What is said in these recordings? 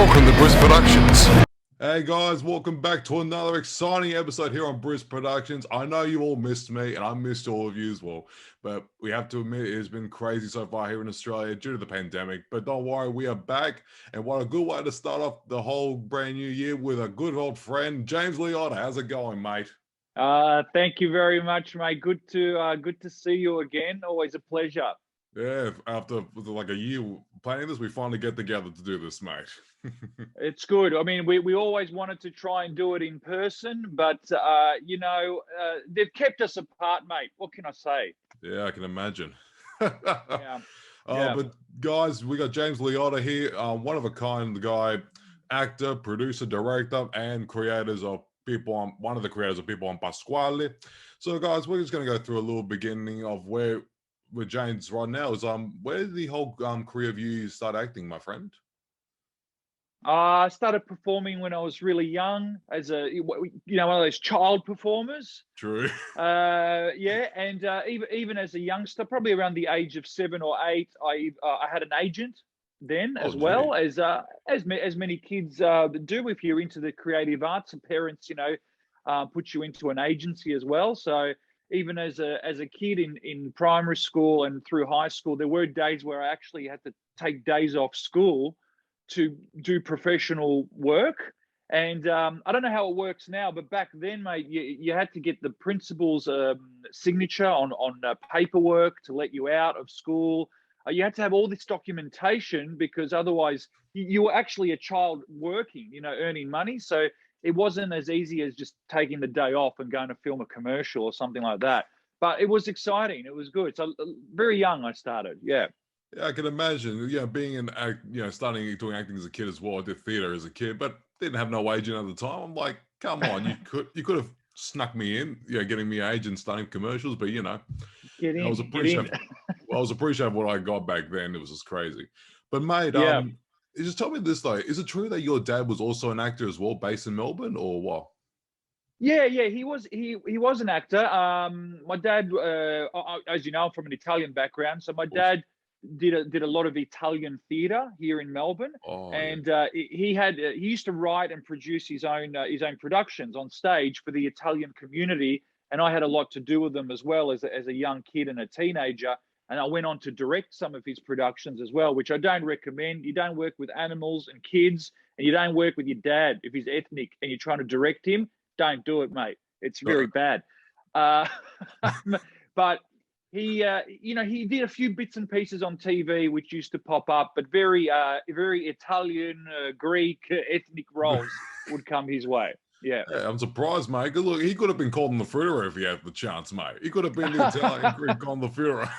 Welcome to Briz Productions. Hey guys, welcome back to another exciting episode here on Briz Productions. I know you all missed me and I missed all of you as well, but we have to admit it has been crazy so far here in Australia due to the pandemic. But don't worry, we are back, and what a good way to start off the whole brand new year with a good old friend, James Liotta. How's it going, mate? Thank you very much, mate. Good to see you again. Always a pleasure. Yeah, after like a year planning this, we finally get together to do this, mate. It's good. I mean, we always wanted to try and do it in person, but they've kept us apart, mate. What can I say? Yeah, I can imagine. Yeah. But guys, we got James Liotta here, one of a kind guy, actor, producer, director, and creators of one of the creators of People on Pasquale. So guys, we're just going to go through a little beginning of where James right now is. Where did the whole career of you start acting, my friend? I started performing when I was really young, as one of those child performers. True. And even as a youngster, probably around the age of 7 or 8, I had an agent then, as many kids do if you're into the creative arts, and parents, put you into an agency as well. So even as a kid in primary school and through high school, there were days where I actually had to take days off school to do professional work. And I don't know how it works now, but back then, mate, you had to get the principal's signature on paperwork to let you out of school. You had to have all this documentation, because otherwise you were actually a child working, earning money. So it wasn't as easy as just taking the day off and going to film a commercial or something like that. But it was exciting. It was good. So very young I started. Yeah. Yeah, I can imagine. Being starting doing acting as a kid as well. I did theater as a kid, but didn't have no agent at the time. I'm like, come on, you could have snuck me in, getting me an agent, starting commercials. But I was appreciative of what I got back then. It was just crazy. But mate, just tell me this though: is it true that your dad was also an actor as well, based in Melbourne, or what? Yeah, he was an actor. My dad, as you know, I'm from an Italian background, so my dad did a lot of Italian theatre here in Melbourne, he used to write and produce his own productions on stage for the Italian community, and I had a lot to do with them as well as a young kid and a teenager. And I went on to direct some of his productions as well, which I don't recommend. You don't work with animals and kids, and you don't work with your dad if he's ethnic and you're trying to direct him. Don't do it, mate. It's very bad. But he did a few bits and pieces on TV which used to pop up, but very Italian, Greek ethnic roles would come his way. Yeah, I'm surprised, mate. Look, he could have been called on the Führer if he had the chance, mate. He could have been the Italian Greek on the Führer.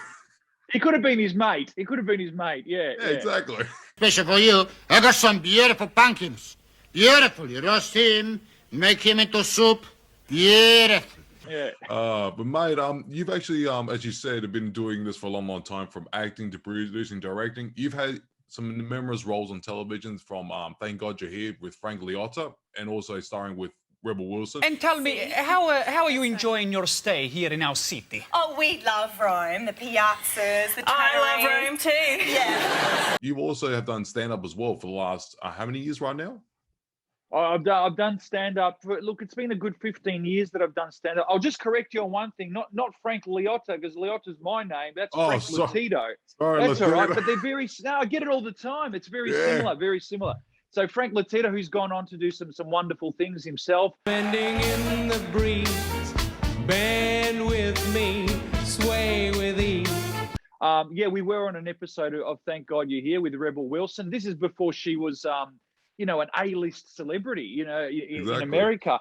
He could have been his mate. Yeah, exactly. Special for you, I got some beautiful pumpkins. Beautiful. You roast him, make him into soup. Beautiful. Yeah. But mate, you've actually, as you said, been doing this for a long time, from acting to producing, directing. You've had some memorable roles on television, from Thank God You're Here with Frank Liotta, and also starring with Rebel Wilson. And tell me, how are you enjoying your stay here in our city? Oh, we love Rome, the piazzas, the I love Rome too. Yeah. You also have done stand-up as well for the last, how many years right now? I've done stand-up. Look, it's been a good 15 years that I've done stand-up. I'll just correct you on one thing. Not Frank Liotta, because Liotta's my name. That's Frank Latito. Sorry, that's Latito. All right, but they're very... No, I get it all the time. It's very similar. So Frank Latito, who's gone on to do some wonderful things himself. Bending in the breeze, bend with me, sway with ease. We were on an episode of Thank God You're Here with Rebel Wilson. This is before she was, an A-list celebrity, in America.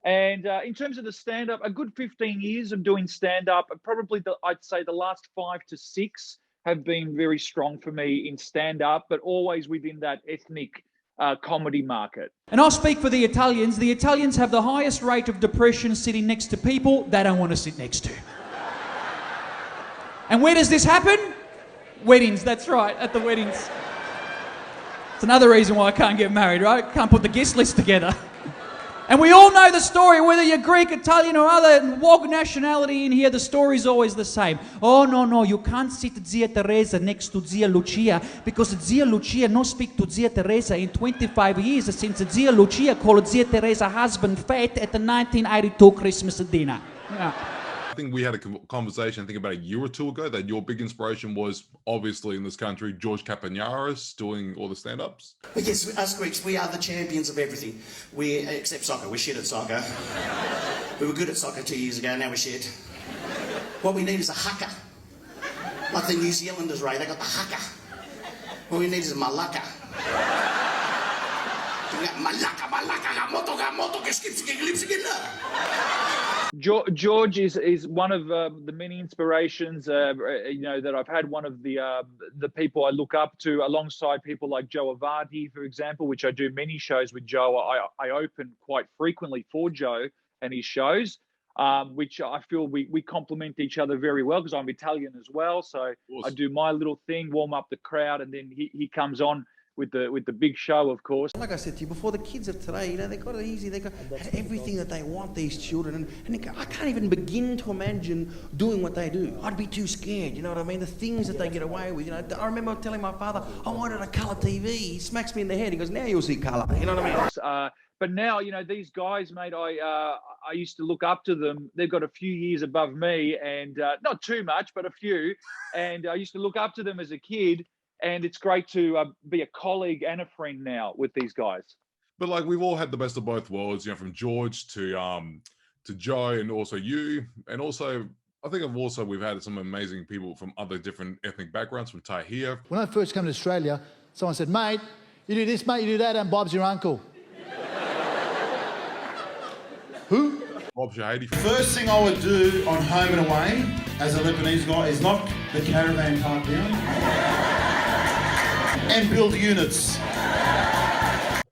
And in terms of the stand-up, a good 15 years of doing stand-up, probably I'd say the last 5 to 6 have been very strong for me in stand-up, but always within that ethnic comedy market. And I'll speak for the Italians. The Italians have the highest rate of depression sitting next to people they don't want to sit next to. And where does this happen? Weddings, that's right, at the weddings. It's another reason why I can't get married, right? Can't put the guest list together. And we all know the story, whether you're Greek, Italian, or other wog nationality in here, the story's always the same. Oh, no, you can't sit Zia Teresa next to Zia Lucia because Zia Lucia no speak to Zia Teresa in 25 years since Zia Lucia called Zia Teresa husband fat at the 1982 Christmas dinner. Yeah. I think we had a conversation, I think about a year or two ago, that your big inspiration was obviously in this country, George Kapanaris doing all the stand-ups. Yes, us Greeks, we are the champions of everything. Except soccer, we're shit at soccer. We were good at soccer 2 years ago, now we're shit. What we need is a haka. Like the New Zealanders, Ray, they got the haka. What we need is a malaka. George is one of the many inspirations, that I've had. One of the people I look up to, alongside people like Joe Avardi, for example, which I do many shows with Joe. I open quite frequently for Joe and his shows, which I feel we complement each other very well because I'm Italian as well. So I do my little thing, warm up the crowd, and then he comes on with the big show, of course. Like I said to you before, the kids of today, they got it easy. They got everything that they want, these children. And I can't even begin to imagine doing what they do. I'd be too scared, you know what I mean? The things that they get away with, I remember telling my father, I wanted a colour TV. He smacks me in the head. He goes, now you'll see colour. You know what I mean? But now, these guys, mate, I used to look up to them. They've got a few years above me, and not too much, but a few. And I used to look up to them as a kid. And it's great to be a colleague and a friend now with these guys. But like, we've all had the best of both worlds, from George to Joe, and also you, and also I think we've had some amazing people from other different ethnic backgrounds, from Tahir. When I first came to Australia, someone said, mate, you do this, mate, you do that, and Bob's your uncle. Who? Bob Shahady. First thing I would do on home and away as a Lebanese guy is knock the caravan park down and build units.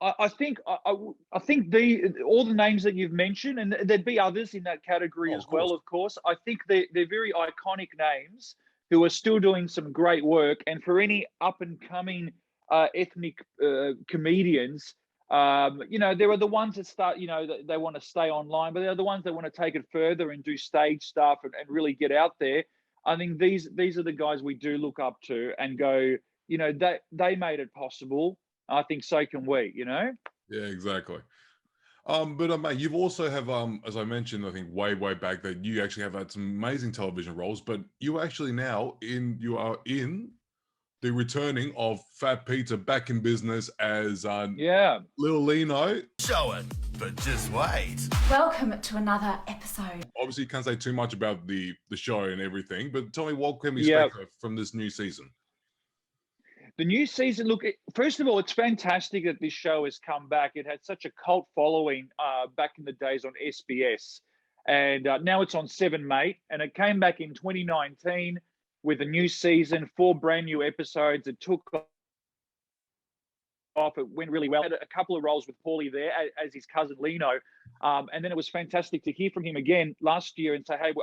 I think all the names that you've mentioned, and there'd be others in that category as well, of course. I think they're very iconic names who are still doing some great work. And for any up and coming ethnic comedians, there are the ones that start, they want to stay online, but they're the ones that want to take it further and do stage stuff and really get out there. I think these are the guys we do look up to and go, they made it possible. I think so can we, Yeah, exactly. But mate, you've also have, as I mentioned, I think way back, that you actually have had some amazing television roles, but you actually you are in the returning of Fat Pizza back in business as Little Lino. Show it, but just wait. Welcome to another episode. Obviously, you can't say too much about the show and everything, but tell me, what can we expect from this new season? The new season, look, first of all, it's fantastic that this show has come back. It had such a cult following back in the days on SBS. And now it's on 7 Mate. And it came back in 2019 with a new season, 4 brand new episodes. It took off. It went really well. Had a couple of roles with Paulie there as his cousin Lino. And then it was fantastic to hear from him again last year and say, hey,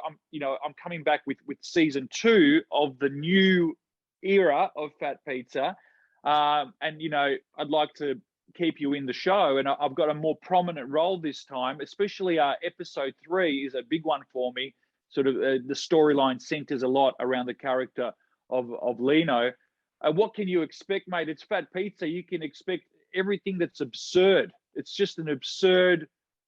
I'm coming back with season 2 of the new era of Fat Pizza, and I'd like to keep you in the show, and I've got a more prominent role this time, especially episode 3 is a big one for me. Sort of the storyline centers a lot around the character of Lino. What can you expect, mate? It's Fat Pizza. You can expect everything that's absurd. It's just an absurd,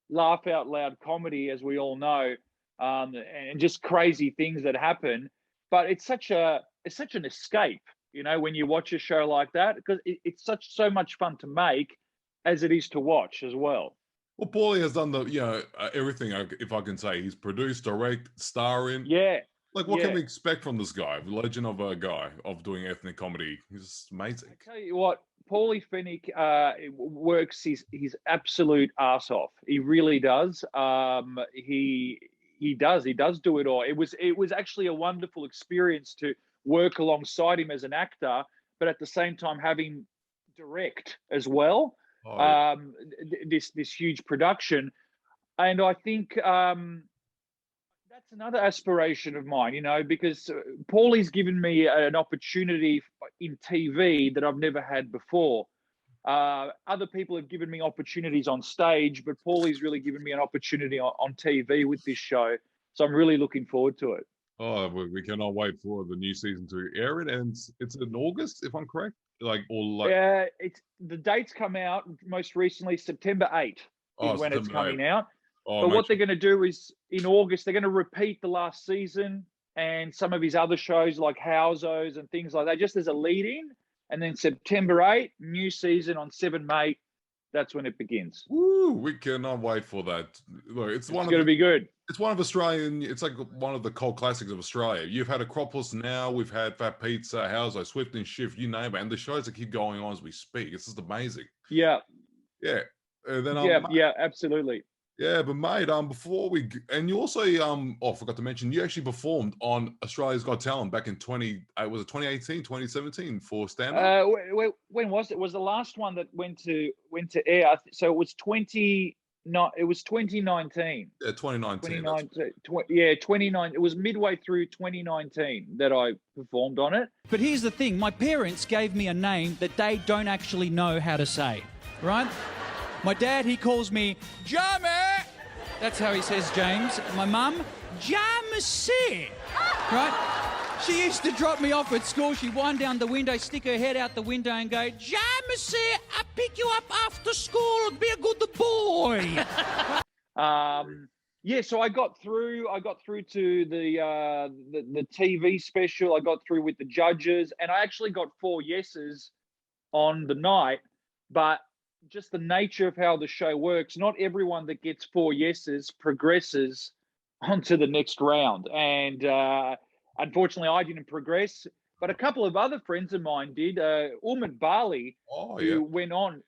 laugh out loud comedy, as we all know, and just crazy things that happen. But it's such an escape, when you watch a show like that, because it's so much fun to make as it is to watch as well. Well, Paulie has done everything, if I can say. He's produced, direct, starring. Yeah. Like, what can we expect from this guy? Legend of a guy of doing ethnic comedy. He's amazing. I tell you what, Paulie Fennick works his absolute arse off. He really does. He does do it all. It was actually a wonderful experience to work alongside him as an actor, but at the same time having direct as well. This huge production, and I think that's another aspiration of mine. Because Paulie's given me an opportunity in TV that I've never had before. Other people have given me opportunities on stage, but Paulie's really given me an opportunity on TV with this show. So I'm really looking forward to it. Oh, we cannot wait for the new season to air it, and it's in August, if I'm correct. Yeah, it's the dates come out most recently September 8th is when it's coming out. But what they're going to do is in August they're going to repeat the last season and some of his other shows like Housos and things like that, just as a lead-in. And then September 8th, new season on 7 May. That's when it begins. Woo! We cannot wait for that. Look, it's going to be good. It's one of Australian. It's like one of the cult classics of Australia. You've had Acropolis now. We've had Fat Pizza, Houso, Swift and Shift. You name it, and the shows that keep going on as we speak. It's just amazing. Yeah. Yeah. Then yeah, absolutely. Yeah, but mate, before we and you also I forgot to mention you actually performed on Australia's Got Talent back in 2018, 2017 for stand up. When was it? Was the last one that went to air? So it was 2019. Yeah, 2019. 2019. It was midway through 2019 that I performed on it. But here's the thing, my parents gave me a name that they don't actually know how to say, right? My dad, he calls me Jamie. That's how he says James. My mum, Jamesy. Right? She used to drop me off at school. She'd wind down the window, stick her head out the window and go, Jamesy, I pick you up after school. Be a good boy. Yeah, so I got through to the TV special. I got through with the judges, and I actually got 4 yeses on the night, but just the nature of how the show works, not everyone that gets 4 yeses progresses onto the next round. And unfortunately, I didn't progress, but a couple of other friends of mine did. Umit Bali, who went on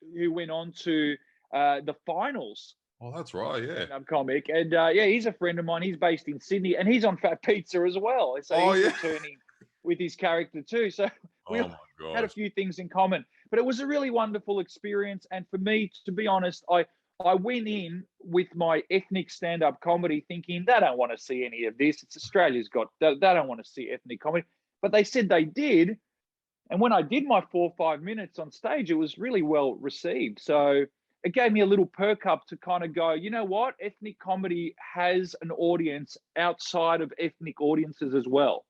to the finals. Oh, that's right, yeah. Comic, and he's a friend of mine. He's based in Sydney, and he's on Fat Pizza as well. So he's returning with his character too. So we had a few things in common. But it was a really wonderful experience. And for me, to be honest, I went in with my ethnic stand-up comedy thinking they don't want to see any of this. It's Australia's got, they don't want to see ethnic comedy. But they said they did. And when I did my 4 or 5 minutes on stage, it was really well received. So it gave me a little perk up to kind of go, you know what? Ethnic comedy has an audience outside of ethnic audiences as well.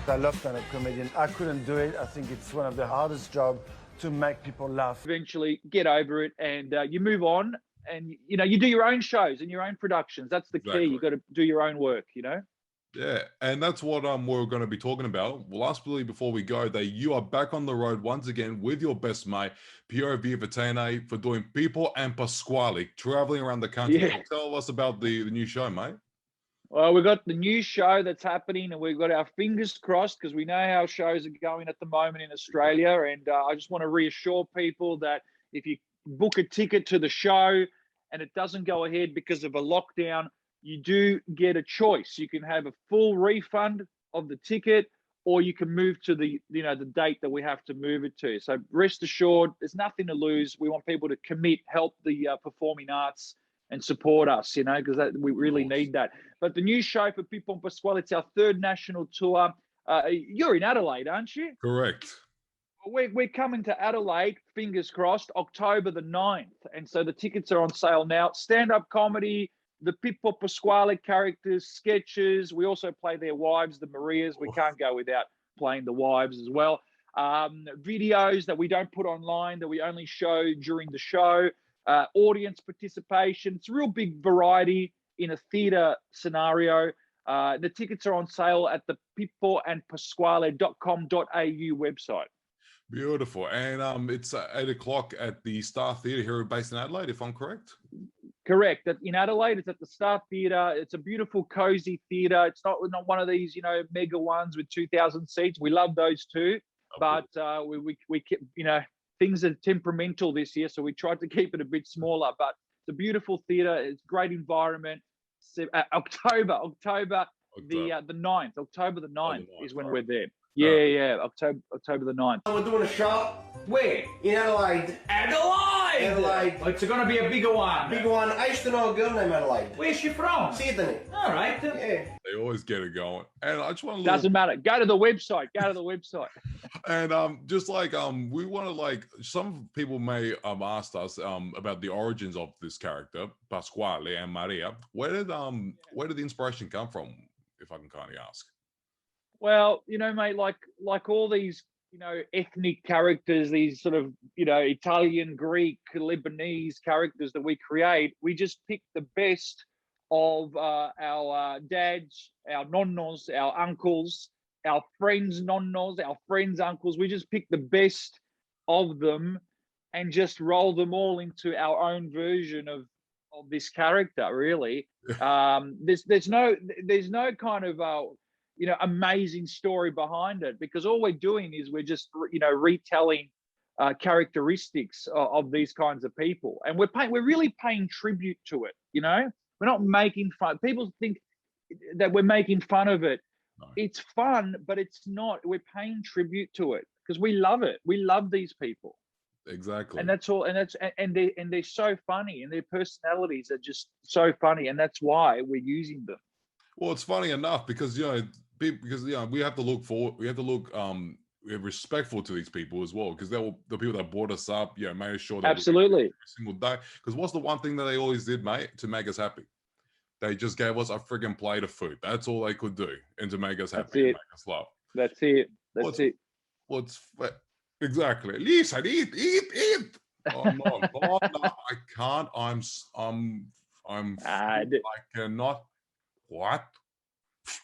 I love stand-up comedian. I couldn't do it. I think it's one of the hardest jobs to make people laugh. Eventually get over it and you move on and, you know, you do your own shows and your own productions. That's the key. You've got to do your own work, you know? Yeah, and that's what we're going to be talking about. Lastly, before we go, that you are back on the road once again with your best mate, Piero Vivatene, for doing People and Pasquale, traveling around the country. Yeah. Tell us about the new show, mate. Well, we've got the new show that's happening and we've got our fingers crossed because we know how shows are going at the moment in Australia. And I just want to reassure people that if you book a ticket to the show and it doesn't go ahead because of a lockdown, you do get a choice. You can have a full refund of the ticket or you can move to the date that we have to move it to. So rest assured, there's nothing to lose. We want people to commit, help the performing arts and support us, you know, because we really need that. But the new show for People and Pasquale, it's our 3rd national tour. You're in Adelaide, aren't you? Correct. We're coming to Adelaide, fingers crossed, October the 9th. And so the tickets are on sale now. Stand-up comedy, the People Pasquale characters, sketches. We also play their wives, the Marias. We can't go without playing the wives as well. Videos that we don't put online, that we only show during the show. Audience participation. It's a real big variety in a theatre scenario. The tickets are on sale at the peopleandpasquale.com.au website. Beautiful. And it's 8 o'clock at the Star Theatre here based in Adelaide, if I'm correct? Correct. In Adelaide, it's at the Star Theatre. It's a beautiful, cozy theatre. It's not one of these, you know, mega ones with 2,000 seats. We love those too. But we keep, you know, things are temperamental this year, so we tried to keep it a bit smaller. But it's a beautiful theatre. It's a great environment. October the 9th. October the 9th is when we're there. Yeah, October the 9th. We're doing a show. Where? In Adelaide. Adelaide! Adelaide. Oh, it's going to be a bigger one. Bigger one. I used to know a girl named Adelaide. Where's she from? Sydney. All right. Yeah. They always get it going. And I just want to Doesn't matter. Go to the website. And just like we want to like some people may asked us about the origins of this character, Pasquale and Maria. Where did the inspiration come from, if I can kindly ask? Well, mate, like all these, ethnic characters, these sort of, Italian, Greek, Lebanese characters that we create, we just pick the best of our dads, our nonnos, our uncles, our friends' nonnos, our friends' uncles. We just pick the best of them and just roll them all into our own version of this character, really. There's no kind of amazing story behind it, because all we're doing is we're just retelling characteristics of these kinds of people, and we're really paying tribute to it. We're not making fun. People think that we're making fun of it. No. It's fun, but it's not. We're paying tribute to it because we love it. We love these people. Exactly. And that's all. And they're so funny, and their personalities are just so funny, and that's why we're using them. Well, it's funny enough because we have to look forward. We have to look we're respectful to these people as well, because they're the people that brought us up. Made sure that absolutely every single day. Because what's the one thing that they always did, mate, to make us happy? They just gave us a friggin' plate of food. That's all they could do, and to make us happy, and make us laugh. That's it. That's it. Exactly. Listen, eat. Oh no, no, I can't. I cannot. What?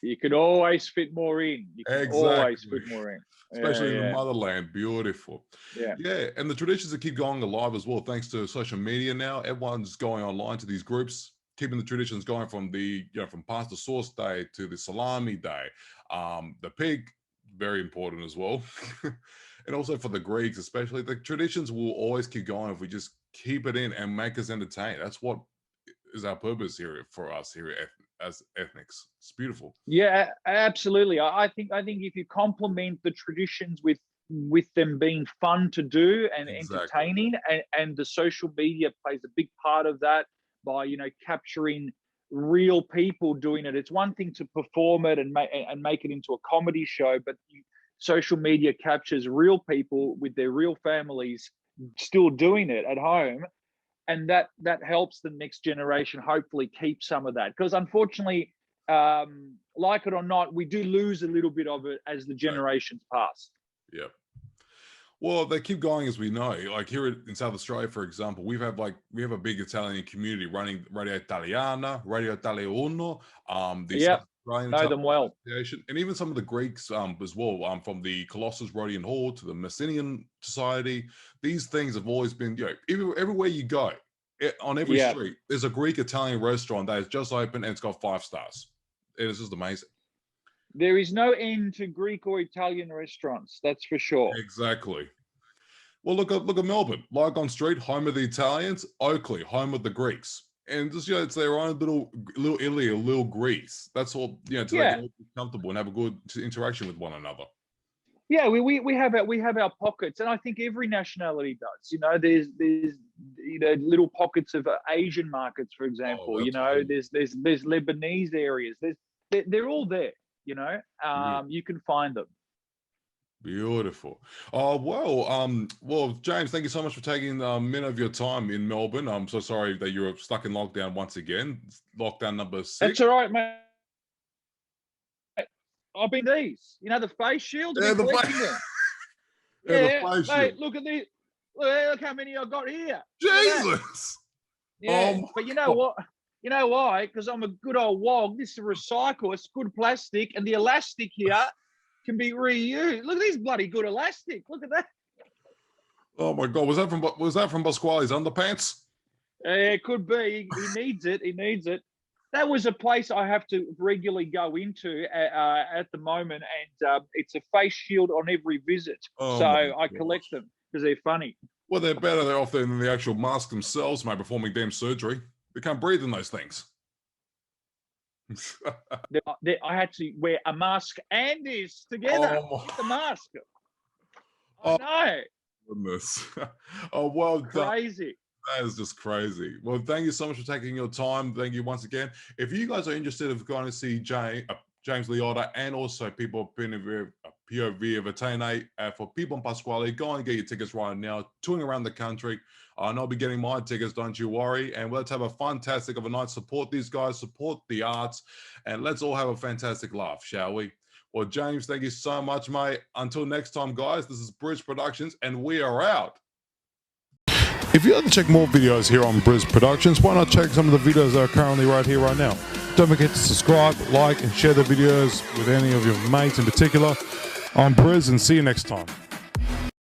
You could always fit more in. You can always fit more in. Especially in the motherland. Beautiful. Yeah. And the traditions that keep going alive as well, thanks to social media now. Everyone's going online to these groups, keeping the traditions going from from pasta sauce day to the salami day. The pig, very important as well. And also for the Greeks, especially, the traditions will always keep going if we just keep it in and make us entertained. That's what is our purpose here for us here as ethnics. It's beautiful. Yeah, absolutely. I think if you complement the traditions with them being fun to do and entertaining, and the social media plays a big part of that by capturing real people doing it. It's one thing to perform it and make it into a comedy show, but social media captures real people with their real families still doing it at home. And that helps the next generation hopefully keep some of that. Because unfortunately, like it or not, we do lose a little bit of it as the generations pass. Yep. Well, they keep going, as we know. Like here in South Australia, for example, we have a big Italian community running Radio Italiana, Radio Italia Uno. Know them well. And even some of the Greeks as well, from the Colossus Rhodian Hall to the Messenian Society. These things have always been, everywhere you go, on every street, there's a Greek Italian restaurant that is just open and it's got 5 stars. It is just amazing. There is no end to Greek or Italian restaurants, that's for sure. Exactly. Well, look at Melbourne. Lygon Street, home of the Italians. Oakley, home of the Greeks. And just it's their own little Italy, a little Greece. That's all. To make them all be comfortable and have a good interaction with one another. Yeah, we have our pockets, and I think every nationality does. There's little pockets of Asian markets, for example. There's Lebanese areas. They're all there. You can find them. Beautiful. Oh, well, James, thank you so much for taking a minute of your time in Melbourne. I'm so sorry that you're stuck in lockdown once again. Lockdown number 6. That's all right, mate. I've been these. The face shield. Yeah, the face shield. Mate, look at these. Look how many I've got here. Jesus. Yeah, but you know what? You know why? Because I'm a good old wog. This is a recycle. It's good plastic, and the elastic here can be reused. Look at this bloody good elastic. Look at that. Oh my God, was that from Pasquale's underpants? It could be. He needs it. He needs it. That was a place I have to regularly go into at the moment, and it's a face shield on every visit. So I collect them because they're funny. Well, they're better off than the actual mask themselves, mate, performing damn surgery. They can't breathe in those things. I had to wear a mask and this together with the mask. I know. Goodness. Oh, well done. Crazy. That is just crazy. Well, thank you so much for taking your time. Thank you once again. If you guys are interested in going to see James Liotta and also people POV of Atene for people in Pasquale, go and get your tickets right now. Touring around the country. And I'll be getting my tickets, don't you worry. And let's have a fantastic of a night. Support these guys, support the arts, and let's all have a fantastic laugh, shall we? Well, James, thank you so much, mate. Until next time, guys, this is Briz Productions, and we are out. If you'd like to check more videos here on Briz Productions, why not check some of the videos that are currently right here, right now? Don't forget to subscribe, like, and share the videos with any of your mates in particular. I'm Briz, and see you next time.